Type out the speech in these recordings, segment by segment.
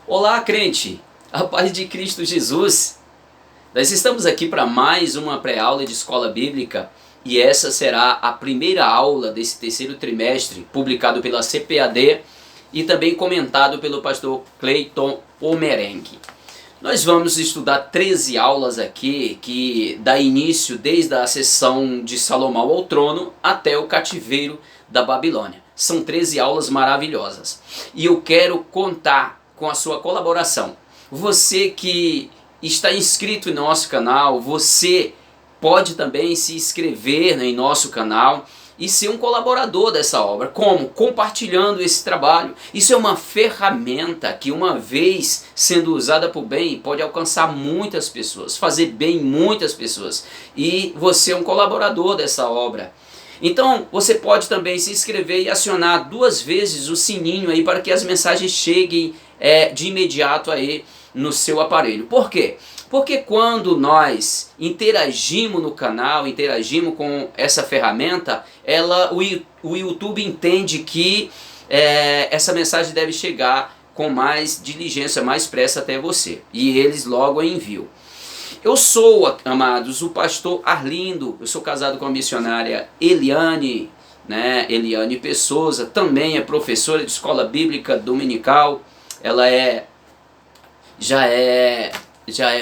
Olá, crente! A paz de Cristo Jesus! Nós estamos aqui para mais uma pré-aula de escola bíblica e essa será a primeira aula desse terceiro trimestre, publicado pela CPAD e também comentado pelo pastor Cleiton Pomerengue. Nós vamos estudar 13 aulas aqui que dá início desde a sessão de Salomão ao trono até o cativeiro da Babilônia. São 13 aulas maravilhosas e eu quero contar com a sua colaboração. Você que está inscrito em nosso canal, você pode também se inscrever em nosso canal e ser um colaborador dessa obra. Como? Compartilhando esse trabalho. Isso é uma ferramenta que, uma vez sendo usada por bem, pode alcançar muitas pessoas, fazer bem muitas pessoas. E você é um colaborador dessa obra. Então você pode também se inscrever e acionar 2 vezes o sininho aí para que as mensagens cheguem de imediato aí no seu aparelho. Por quê? Porque quando nós interagimos no canal, interagimos com essa ferramenta, o YouTube entende que essa mensagem deve chegar com mais diligência, mais pressa até você. E eles logo a enviam. Eu sou, amados, o pastor Arlindo, eu sou casado com a missionária Eliane, Eliane Pessoa, também é professora de escola bíblica dominical, ela já é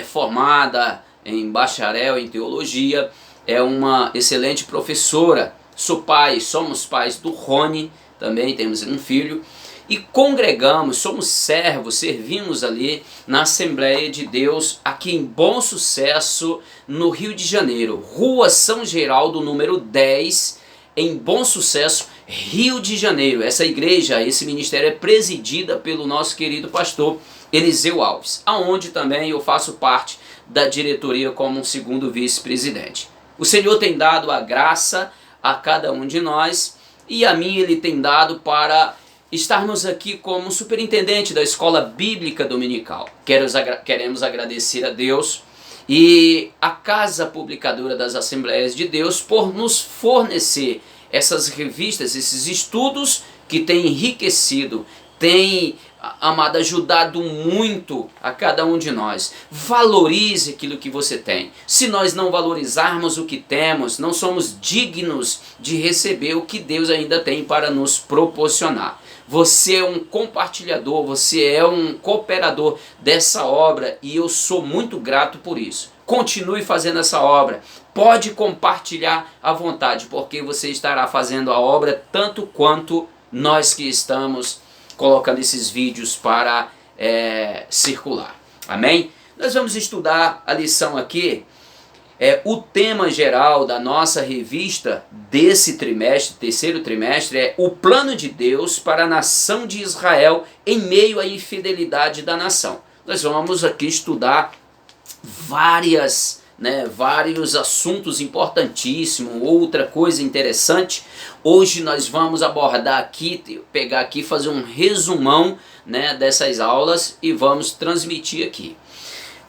formada em bacharel em teologia, é uma excelente professora. Sou pai, somos pais do Rony, também temos um filho, e congregamos, somos servos, servimos ali na Assembleia de Deus, aqui em Bom Sucesso, no Rio de Janeiro, Rua São Geraldo, número 10, em Bom Sucesso, Rio de Janeiro. Essa igreja, esse ministério é presidida pelo nosso querido pastor Eliseu Alves, aonde também eu faço parte da diretoria como um segundo vice-presidente. O Senhor tem dado a graça a cada um de nós e a mim Ele tem dado para estarmos aqui como superintendente da escola bíblica dominical. Queremos agradecer a Deus e a Casa Publicadora das Assembleias de Deus por nos fornecer essas revistas, esses estudos que têm enriquecido, têm, amado, ajudado muito a cada um de nós. Valorize aquilo que você tem. Se nós não valorizarmos o que temos, não somos dignos de receber o que Deus ainda tem para nos proporcionar. Você é um compartilhador, você é um cooperador dessa obra e eu sou muito grato por isso. Continue fazendo essa obra, pode compartilhar à vontade, porque você estará fazendo a obra tanto quanto nós que estamos colocando esses vídeos para circular. Amém? Nós vamos estudar a lição aqui. O tema geral da nossa revista desse trimestre, terceiro trimestre, é o plano de Deus para a nação de Israel em meio à infidelidade da nação. Nós vamos aqui estudar vários assuntos importantíssimos. Outra coisa interessante, hoje nós vamos abordar aqui, pegar aqui e fazer um resumão dessas aulas e vamos transmitir aqui.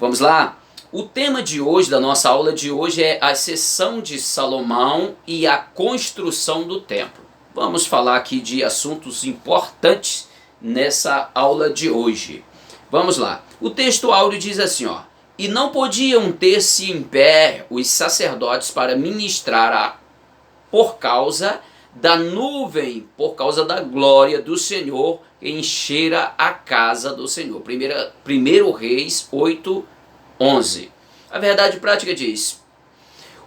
Vamos lá? O tema de hoje, da nossa aula de hoje, é a sessão de Salomão e a construção do templo. Vamos falar aqui de assuntos importantes nessa aula de hoje. Vamos lá. O texto áureo diz assim, ó: e não podiam ter-se em pé os sacerdotes para ministrar por causa da nuvem, por causa da glória do Senhor que enchera a casa do Senhor. 1 Reis 8:11. A verdade prática diz: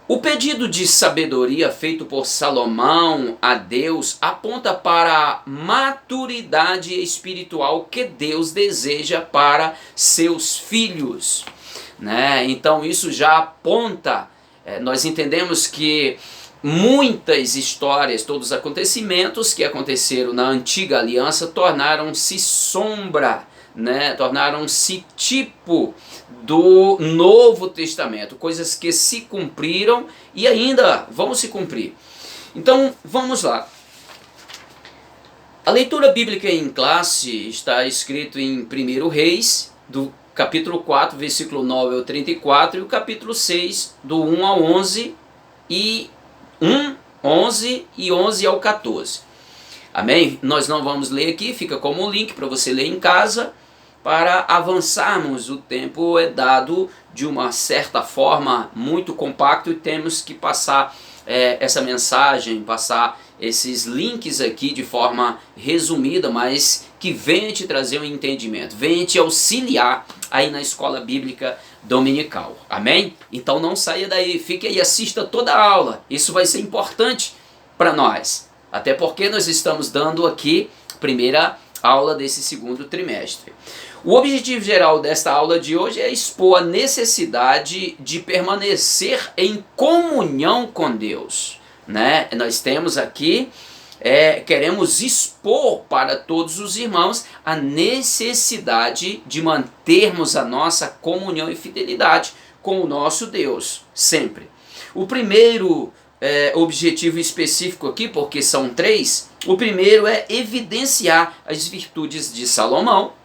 o pedido de sabedoria feito por Salomão a Deus aponta para a maturidade espiritual que Deus deseja para seus filhos. Então isso já aponta, nós entendemos que muitas histórias, todos os acontecimentos que aconteceram na antiga aliança tornaram-se sombra, tornaram-se tipo do Novo Testamento, coisas que se cumpriram e ainda vão se cumprir. Então vamos lá. A leitura bíblica em classe está escrito em 1 Reis, do capítulo 4, versículo 9 ao 34, e o capítulo 6, do 1 ao 11, e 11 e 11 ao 14. Amém? Nós não vamos ler aqui, fica como um link para você ler em casa, para avançarmos. O tempo é dado de uma certa forma muito compacto e temos que passar essa mensagem, passar esses links aqui de forma resumida, mas que venha te trazer um entendimento, venha te auxiliar aí na escola bíblica dominical. Amém? Então não saia daí, fique aí, assista toda a aula. Isso vai ser importante para nós. Até porque nós estamos dando aqui a primeira aula desse segundo trimestre. O objetivo geral desta aula de hoje é expor a necessidade de permanecer em comunhão com Deus, né? Nós temos aqui, queremos expor para todos os irmãos a necessidade de mantermos a nossa comunhão e fidelidade com o nosso Deus, sempre. O primeiro objetivo específico aqui, porque são 3, o primeiro é evidenciar as virtudes de Salomão.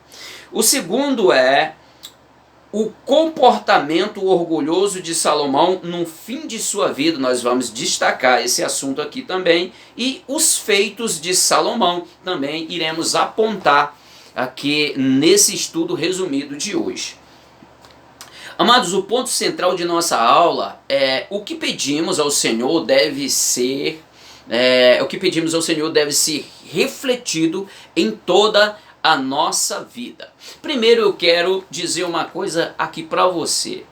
O segundo é o comportamento orgulhoso de Salomão no fim de sua vida. Nós vamos destacar esse assunto aqui também. E os feitos de Salomão também iremos apontar aqui nesse estudo resumido de hoje. Amados, o ponto central de nossa aula é o que pedimos ao Senhor deve ser, refletido em toda a nossa vida. Primeiro eu quero dizer uma coisa aqui para você,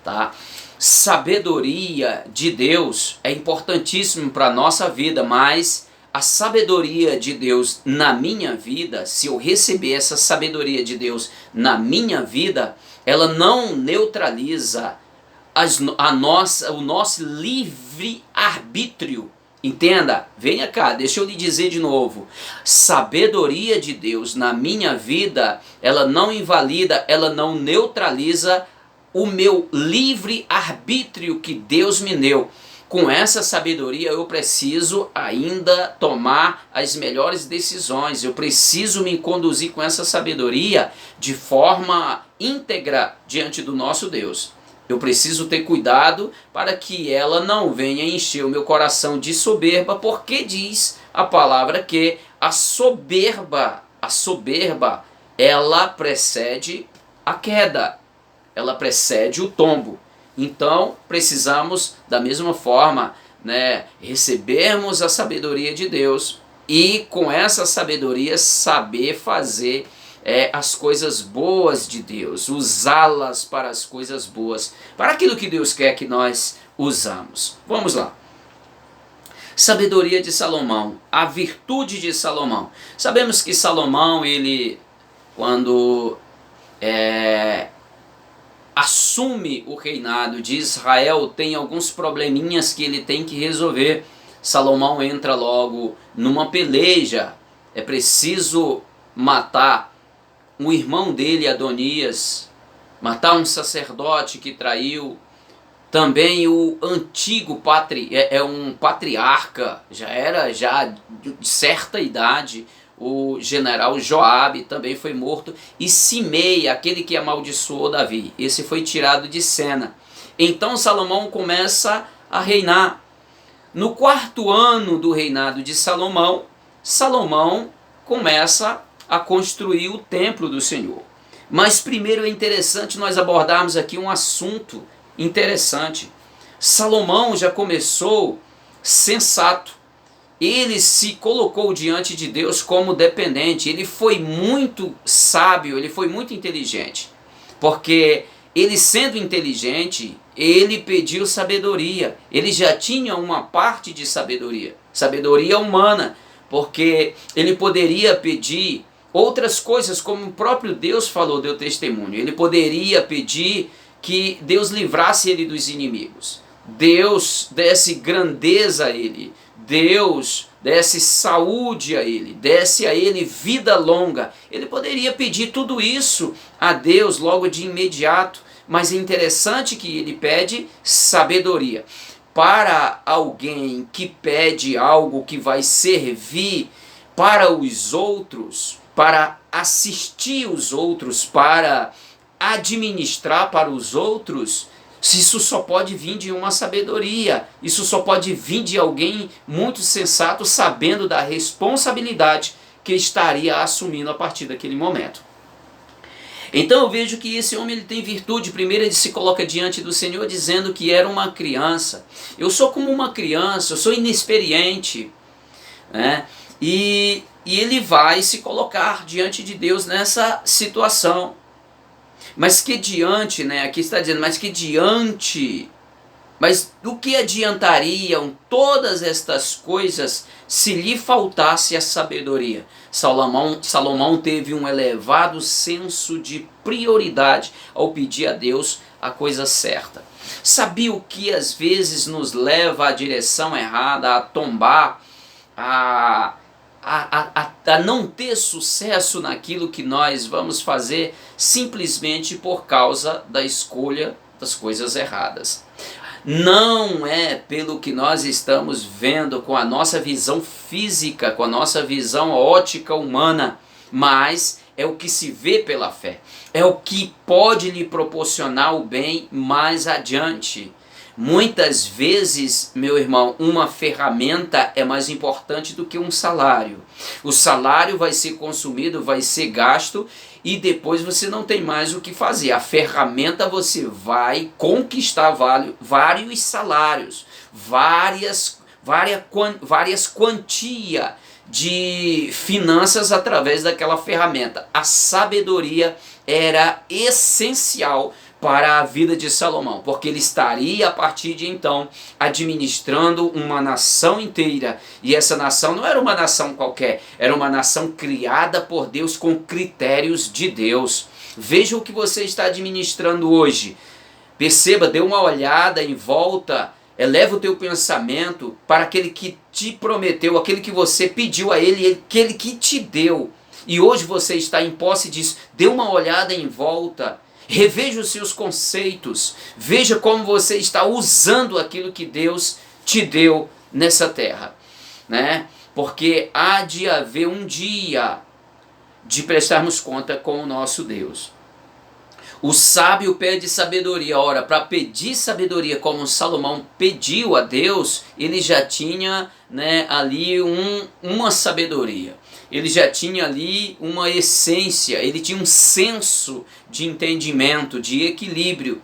tá? Sabedoria de Deus é importantíssimo para a nossa vida, mas a sabedoria de Deus na minha vida, se eu receber essa sabedoria de Deus na minha vida, ela não neutraliza o nosso livre-arbítrio. Entenda, venha cá, deixa eu lhe dizer de novo. Sabedoria de Deus na minha vida, ela não invalida, ela não neutraliza o meu livre-arbítrio que Deus me deu. Com essa sabedoria eu preciso ainda tomar as melhores decisões. Eu preciso me conduzir com essa sabedoria de forma íntegra diante do nosso Deus. Eu preciso ter cuidado para que ela não venha encher o meu coração de soberba, porque diz a palavra que a soberba, ela precede a queda, ela precede o tombo. Então, precisamos, da mesma forma, recebermos a sabedoria de Deus e, com essa sabedoria, saber fazer as coisas boas de Deus, usá-las para as coisas boas, para aquilo que Deus quer que nós usamos. Vamos lá. Sabedoria de Salomão, a virtude de Salomão. Sabemos que Salomão, ele, quando assume o reinado de Israel, tem alguns probleminhas que ele tem que resolver. Salomão entra logo numa peleja, é preciso matar um irmão dele, Adonias, matar um sacerdote que traiu, também o antigo um patriarca, já era de certa idade, o general Joabe também foi morto, e Simei, aquele que amaldiçoou Davi, esse foi tirado de cena. Então Salomão começa a reinar. No 4º ano do reinado de Salomão, Salomão começa a construir o templo do Senhor. Mas primeiro é interessante nós abordarmos aqui um assunto interessante. Salomão já começou sensato. Ele se colocou diante de Deus como dependente. Ele foi muito sábio, ele foi muito inteligente. Porque ele, sendo inteligente, ele pediu sabedoria. Ele já tinha uma parte de sabedoria, sabedoria humana, porque ele poderia pedir outras coisas, como o próprio Deus falou, deu testemunho. Ele poderia pedir que Deus livrasse ele dos inimigos, Deus desse grandeza a ele, Deus desse saúde a ele, desse a ele vida longa. Ele poderia pedir tudo isso a Deus logo de imediato, mas é interessante que ele pede sabedoria. Para alguém que pede algo que vai servir para os outros, para assistir os outros, para administrar para os outros, isso só pode vir de uma sabedoria, isso só pode vir de alguém muito sensato, sabendo da responsabilidade que estaria assumindo a partir daquele momento. Então eu vejo que esse homem ele tem virtude. Primeiro ele se coloca diante do Senhor dizendo que era uma criança. Eu sou como uma criança, eu sou inexperiente, né? E ele vai se colocar diante de Deus nessa situação. Mas que diante, né? Aqui está dizendo, mas do que adiantariam todas estas coisas se lhe faltasse a sabedoria? Salomão teve um elevado senso de prioridade ao pedir a Deus a coisa certa. Sabia o que às vezes nos leva à direção errada, a tombar, a não ter sucesso naquilo que nós vamos fazer simplesmente por causa da escolha das coisas erradas. Não é pelo que nós estamos vendo com a nossa visão física, com a nossa visão ótica humana, mas é o que se vê pela fé. É o que pode lhe proporcionar o bem mais adiante. Muitas vezes, meu irmão, uma ferramenta é mais importante do que um salário. O salário vai ser consumido, vai ser gasto e depois você não tem mais o que fazer. A ferramenta você vai conquistar vários salários, várias quantias de finanças através daquela ferramenta. A sabedoria era essencial para a vida de Salomão, porque ele estaria a partir de então administrando uma nação inteira, e essa nação não era uma nação qualquer, era uma nação criada por Deus com critérios de Deus. Veja o que você está administrando hoje, perceba, dê uma olhada em volta, eleva o teu pensamento para aquele que te prometeu, aquele que você pediu a ele, aquele que te deu, e hoje você está em posse disso. Dê uma olhada em volta, reveja os seus conceitos, veja como você está usando aquilo que Deus te deu nessa terra, né? Porque há de haver um dia de prestarmos conta com o nosso Deus. O sábio pede sabedoria. Ora, para pedir sabedoria como Salomão pediu a Deus, ele já tinha, né, ali uma sabedoria. Ele já tinha ali uma essência, ele tinha um senso de entendimento, de equilíbrio.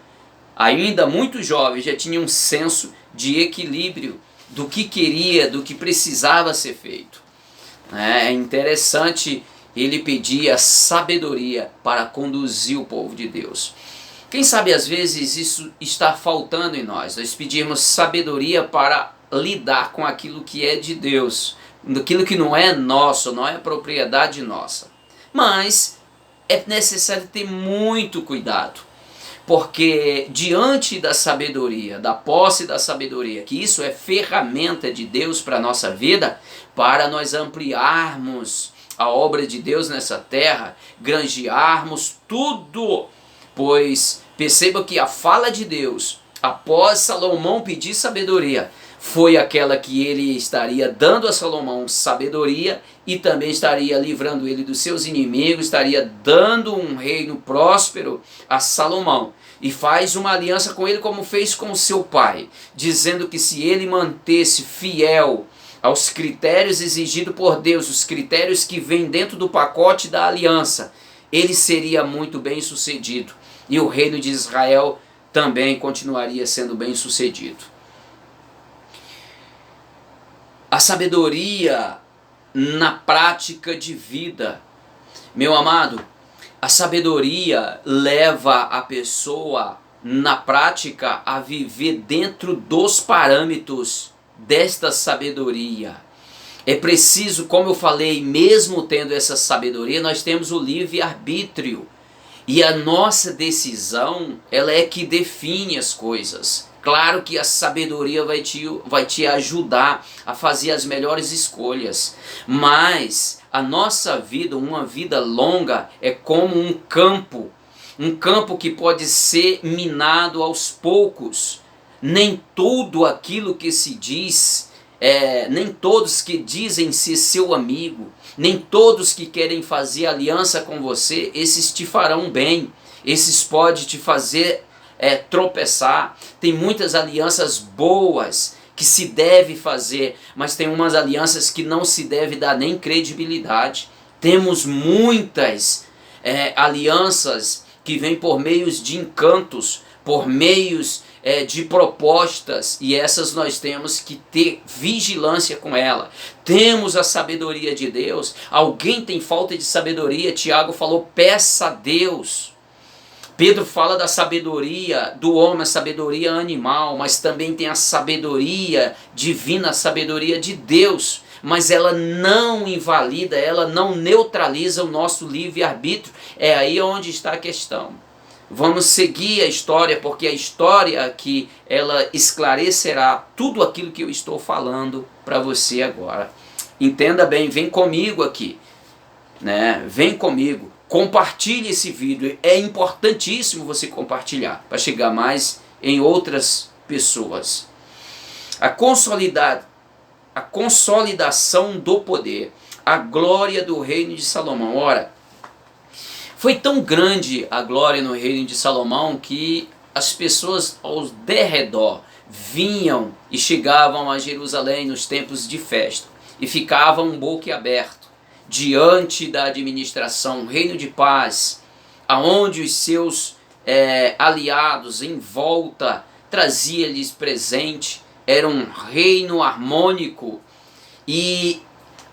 Ainda muito jovem, já tinha um senso de equilíbrio do que queria, do que precisava ser feito. É interessante ele pedir a sabedoria para conduzir o povo de Deus. Quem sabe às vezes isso está faltando em nós pedirmos sabedoria para lidar com aquilo que é de Deus, aquilo que não é nosso, não é propriedade nossa. Mas é necessário ter muito cuidado, porque diante da sabedoria, da posse da sabedoria, que isso é ferramenta de Deus para a nossa vida, para nós ampliarmos a obra de Deus nessa terra, granjearmos tudo, pois perceba que a fala de Deus, após Salomão pedir sabedoria, foi aquela que ele estaria dando a Salomão sabedoria e também estaria livrando ele dos seus inimigos, estaria dando um reino próspero a Salomão. E faz uma aliança com ele como fez com seu pai, dizendo que se ele mantesse fiel aos critérios exigidos por Deus, os critérios que vêm dentro do pacote da aliança, ele seria muito bem sucedido. E o reino de Israel também continuaria sendo bem sucedido. A sabedoria na prática de vida. Meu amado, a sabedoria leva a pessoa na prática a viver dentro dos parâmetros desta sabedoria. É preciso, como eu falei, mesmo tendo essa sabedoria, nós temos o livre-arbítrio. E a nossa decisão, ela é que define as coisas. Claro que a sabedoria vai te ajudar a fazer as melhores escolhas. Mas a nossa vida, uma vida longa, é como um campo. Um campo que pode ser minado aos poucos. Nem tudo aquilo que se diz, nem todos que dizem ser seu amigo, nem todos que querem fazer aliança com você, esses te farão bem. Esses podem te fazer tropeçar. Tem muitas alianças boas que se deve fazer, mas tem umas alianças que não se deve dar nem credibilidade. Temos muitas alianças que vêm por meios de encantos, por meios de propostas, e essas nós temos que ter vigilância com ela. Temos a sabedoria de Deus. Alguém tem falta de sabedoria? Tiago falou, peça a Deus. Pedro fala da sabedoria do homem, a sabedoria animal, mas também tem a sabedoria divina, a sabedoria de Deus. Mas ela não invalida, ela não neutraliza o nosso livre-arbítrio. É aí onde está a questão. Vamos seguir a história, porque a história aqui, ela esclarecerá tudo aquilo que eu estou falando para você agora. Entenda bem, vem comigo aqui, né? Vem comigo, compartilhe esse vídeo. É importantíssimo você compartilhar, para chegar mais em outras pessoas. A consolidação do poder, a glória do reino de Salomão. Ora, foi tão grande a glória no reino de Salomão que as pessoas ao derredor vinham e chegavam a Jerusalém nos tempos de festa e ficavam boquiaberto diante da administração, um reino de paz, aonde os seus aliados em volta trazia-lhes presente. Era um reino harmônico, e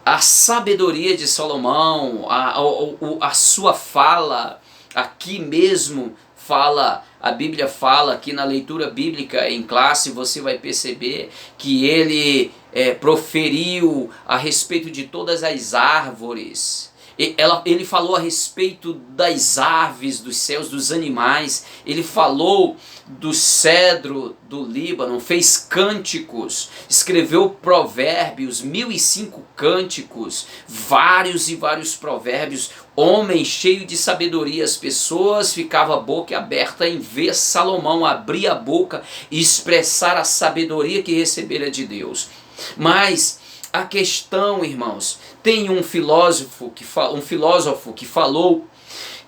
a sabedoria de Salomão, a sua fala, aqui mesmo fala, a Bíblia fala, aqui na leitura bíblica em classe você vai perceber que ele proferiu a respeito de todas as árvores. Ele falou a respeito das aves, dos céus, dos animais. Ele falou do cedro do Líbano, fez cânticos, escreveu provérbios, 1005 cânticos, vários e vários provérbios. Homem cheio de sabedoria, as pessoas ficavam a boca aberta em ver Salomão abrir a boca e expressar a sabedoria que recebera de Deus. Mas a questão, irmãos, tem um filósofo que falou,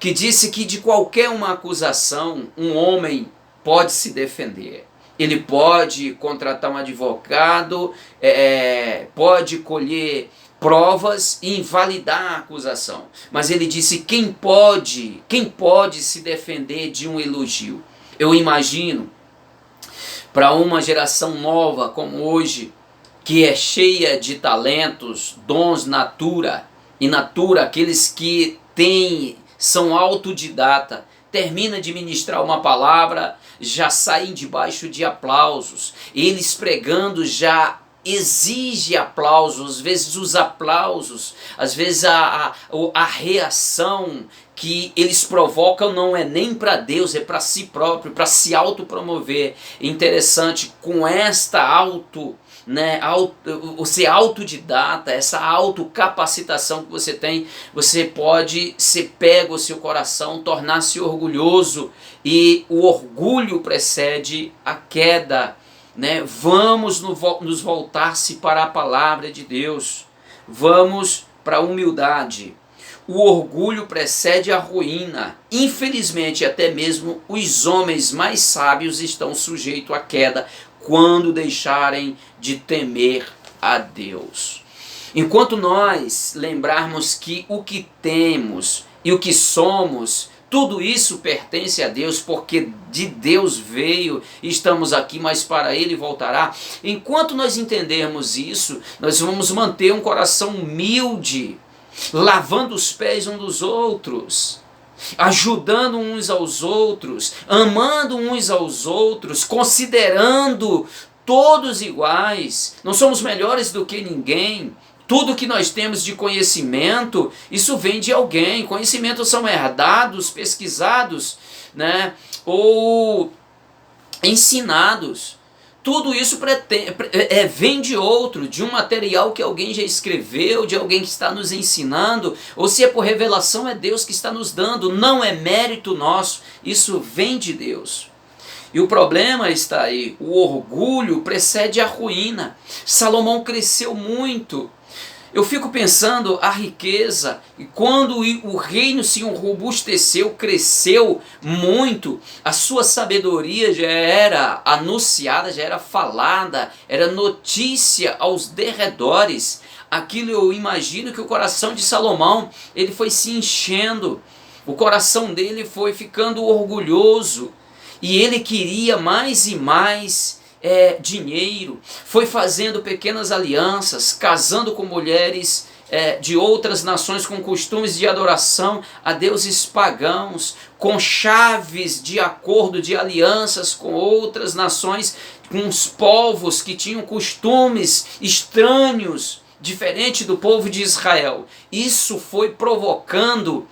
que disse que de qualquer uma acusação, um homem pode se defender. Ele pode contratar um advogado, pode colher provas e invalidar a acusação. Mas ele disse, quem pode se defender de um elogio? Eu imagino, para uma geração nova como hoje, que é cheia de talentos, dons, aqueles que são autodidata, termina de ministrar uma palavra, já saem debaixo de aplausos. Eles pregando já exige aplausos, às vezes os aplausos, às vezes a reação que eles provocam não é nem para Deus, é para si próprio, para se autopromover. Interessante, com esta você autodidata, essa autocapacitação que você tem, você pode ser pego ao seu coração, tornar-se orgulhoso, e o orgulho precede a queda. Vamos nos voltar-se para a palavra de Deus, vamos para a humildade. O orgulho precede a ruína. Infelizmente, até mesmo os homens mais sábios estão sujeitos à queda quando deixarem de temer a Deus. Enquanto nós lembrarmos que o que temos e o que somos, tudo isso pertence a Deus, porque de Deus veio, estamos aqui, mas para Ele voltará. Enquanto nós entendermos isso, nós vamos manter um coração humilde, lavando os pés uns dos outros, ajudando uns aos outros, amando uns aos outros, considerando todos iguais. Não somos melhores do que ninguém. Tudo que nós temos de conhecimento, isso vem de alguém. Conhecimentos são herdados, pesquisados, ou ensinados. Tudo isso vem de outro, de um material que alguém já escreveu, de alguém que está nos ensinando, ou se é por revelação, é Deus que está nos dando, não é mérito nosso, isso vem de Deus. E o problema está aí, o orgulho precede a ruína. Salomão cresceu muito. Eu fico pensando a riqueza, e quando o reino se robusteceu, cresceu muito, a sua sabedoria já era anunciada, já era falada, era notícia aos derredores. Aquilo eu imagino que o coração de Salomão, ele foi se enchendo. O coração dele foi ficando orgulhoso e ele queria mais e mais dinheiro. Foi fazendo pequenas alianças, casando com mulheres de outras nações com costumes de adoração a deuses pagãos, com chaves de acordo de alianças com outras nações, com os povos que tinham costumes estranhos, diferente do povo de Israel. Isso foi provocando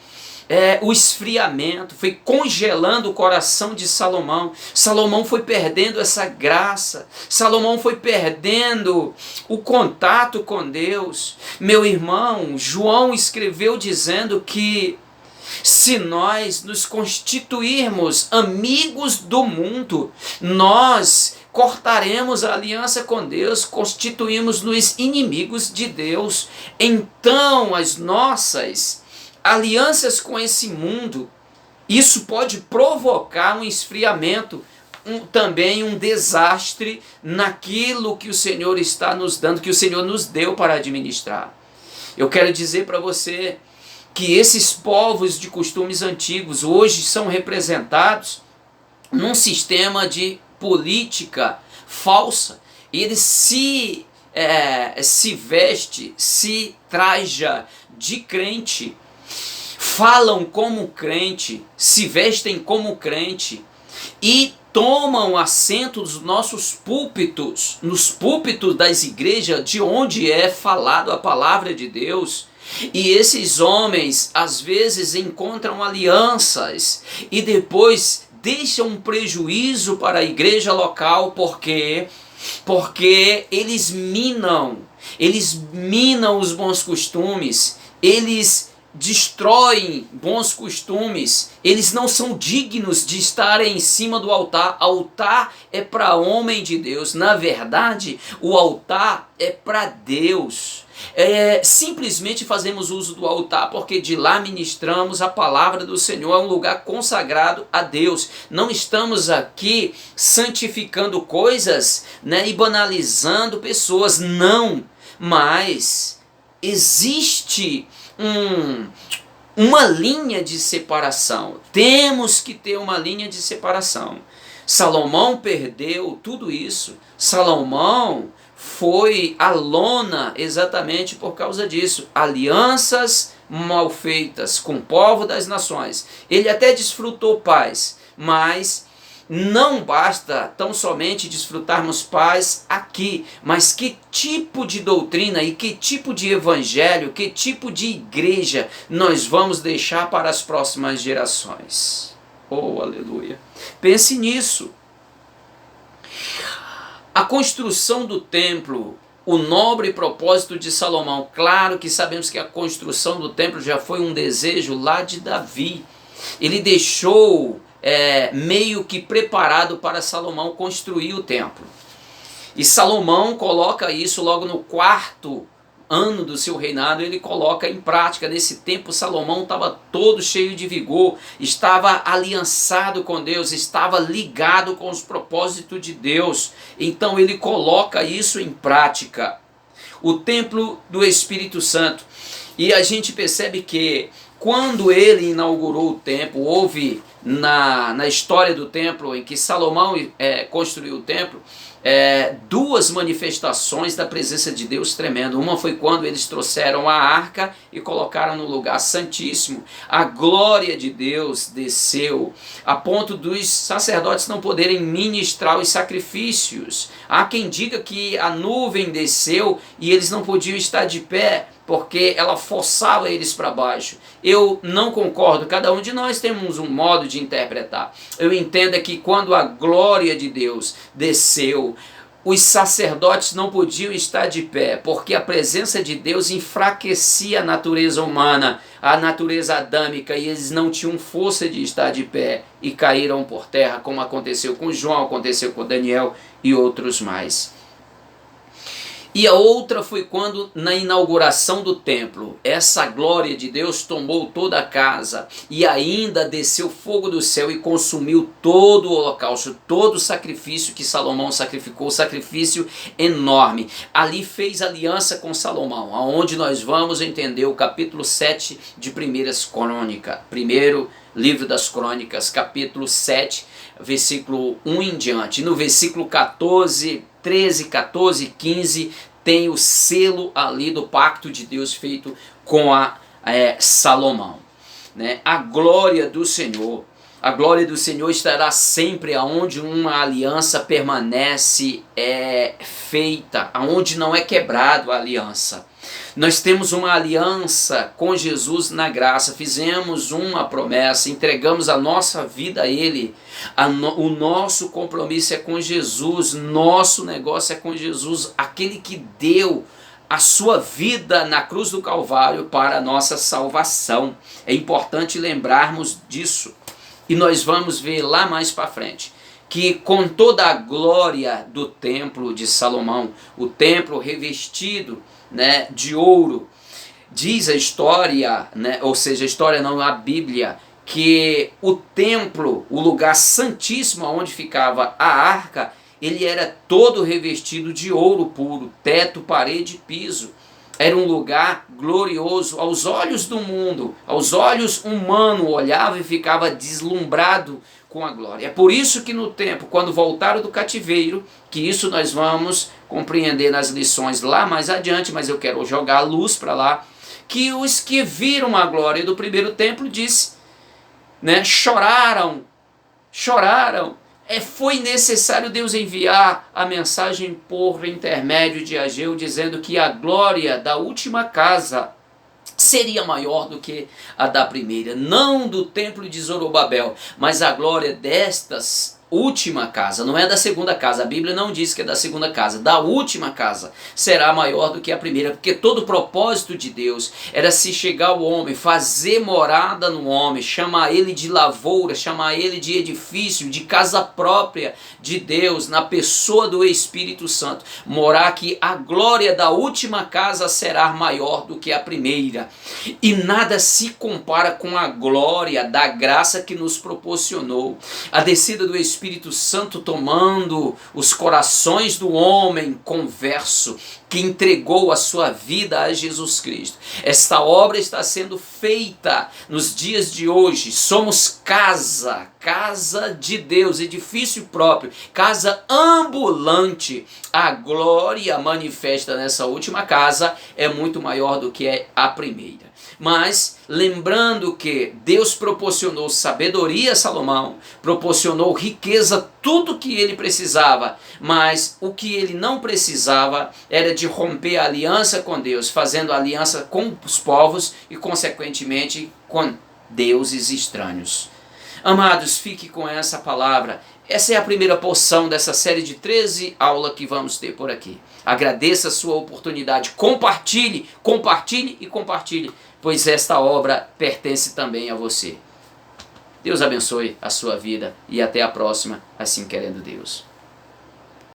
o esfriamento, foi congelando o coração de Salomão. Salomão foi perdendo essa graça, Salomão foi perdendo o contato com Deus. Meu irmão, João escreveu dizendo que se nós nos constituirmos amigos do mundo, nós cortaremos a aliança com Deus, constituímos-nos inimigos de Deus. Então as nossas alianças com esse mundo, isso pode provocar um esfriamento, também um desastre naquilo que o Senhor está nos dando, que o Senhor nos deu para administrar. Eu quero dizer para você que esses povos de costumes antigos hoje são representados num sistema de política falsa. Eles se veste, se traja de crente, falam como crente, se vestem como crente e tomam assento nos nossos púlpitos, nos púlpitos das igrejas de onde é falado a palavra de Deus. E esses homens às vezes encontram alianças e depois deixam um prejuízo para a igreja local, porque eles minam os bons costumes, eles destroem bons costumes, eles não são dignos de estarem em cima do altar. Altar é para homem de Deus, na verdade o altar é para Deus. Simplesmente fazemos uso do altar porque de lá ministramos a palavra do Senhor, é um lugar consagrado a Deus. Não estamos aqui santificando coisas, e banalizando pessoas, não, mas existe uma linha de separação. Temos que ter uma linha de separação. Salomão perdeu tudo isso. Salomão foi à lona exatamente por causa disso. Alianças mal feitas com o povo das nações. Ele até desfrutou paz, mas não basta tão somente desfrutarmos paz aqui, mas que tipo de doutrina e que tipo de evangelho, que tipo de igreja nós vamos deixar para as próximas gerações? Oh, aleluia! Pense nisso. A construção do templo, o nobre propósito de Salomão. Claro que sabemos que a construção do templo já foi um desejo lá de Davi. Ele deixou meio que preparado para Salomão construir o templo. E Salomão coloca isso logo no 4º ano do seu reinado, ele coloca em prática. Nesse tempo Salomão estava todo cheio de vigor, estava aliançado com Deus, estava ligado com os propósitos de Deus. Então ele coloca isso em prática. O templo do Espírito Santo. E a gente percebe que quando ele inaugurou o templo, houve na história do templo em que Salomão construiu o templo, duas manifestações da presença de Deus tremendo. Uma foi quando eles trouxeram a arca e colocaram no lugar santíssimo. A glória de Deus desceu a ponto dos sacerdotes não poderem ministrar os sacrifícios. Há quem diga que a nuvem desceu e eles não podiam estar de pé porque ela forçava eles para baixo. Eu não concordo, cada um de nós temos um modo de interpretar. Eu entendo que quando a glória de Deus desceu, os sacerdotes não podiam estar de pé, porque a presença de Deus enfraquecia a natureza humana, a natureza adâmica, e eles não tinham força de estar de pé e caíram por terra, como aconteceu com João, aconteceu com Daniel e outros mais. E a outra foi quando, na inauguração do templo, essa glória de Deus tomou toda a casa e ainda desceu fogo do céu e consumiu todo o holocausto, todo o sacrifício que Salomão sacrificou, sacrifício enorme. Ali fez aliança com Salomão, aonde nós vamos entender o capítulo 7 de Primeiras Crônicas, primeiro livro das Crônicas, capítulo 7, versículo 1 em diante. No versículo 14, 13, 14, 15, tem o selo ali do pacto de Deus feito com Salomão. Né? A glória do Senhor estará sempre aonde uma aliança permanece feita, aonde não é quebrado a aliança. Nós temos uma aliança com Jesus na graça, fizemos uma promessa, entregamos a nossa vida a Ele, o nosso compromisso é com Jesus, nosso negócio é com Jesus, aquele que deu a sua vida na cruz do Calvário para a nossa salvação. É importante lembrarmos disso. E nós vamos ver lá mais para frente que com toda a glória do templo de Salomão, o templo revestido, né, de ouro, diz a história, né, ou seja, a história não, a Bíblia, que o templo, o lugar santíssimo onde ficava a arca, ele era todo revestido de ouro puro, teto, parede, piso. Era um lugar glorioso aos olhos do mundo, aos olhos humanos, olhava e ficava deslumbrado com a glória. É por isso que no tempo, quando voltaram do cativeiro, que isso nós vamos compreender nas lições lá mais adiante, mas eu quero jogar a luz para lá, que os que viram a glória do primeiro templo choraram. Foi necessário Deus enviar a mensagem por intermédio de Ageu, dizendo que a glória da última casa seria maior do que a da primeira, não do templo de Zorobabel, mas a glória destas última casa, não é da segunda casa, a Bíblia não diz que é da segunda casa, da última casa será maior do que a primeira, porque todo o propósito de Deus era se chegar ao homem, fazer morada no homem, chamar ele de lavoura, chamar ele de edifício, de casa própria de Deus, na pessoa do Espírito Santo, morar que a glória da última casa será maior do que a primeira, e nada se compara com a glória da graça que nos proporcionou, a descida do Espírito Santo tomando os corações do homem converso, que entregou a sua vida a Jesus Cristo. Esta obra está sendo feita nos dias de hoje. Somos casa de Deus, edifício próprio, casa ambulante. A glória manifesta nessa última casa é muito maior do que a primeira. Mas lembrando que Deus proporcionou sabedoria a Salomão, proporcionou riqueza, tudo que ele precisava, mas o que ele não precisava era de romper a aliança com Deus, fazendo aliança com os povos e consequentemente com deuses estranhos. Amados, fique com essa palavra. Essa é a primeira porção dessa série de 13 aulas que vamos ter por aqui. Agradeça a sua oportunidade, compartilhe, pois esta obra pertence também a você. Deus abençoe a sua vida e até a próxima, assim querendo Deus.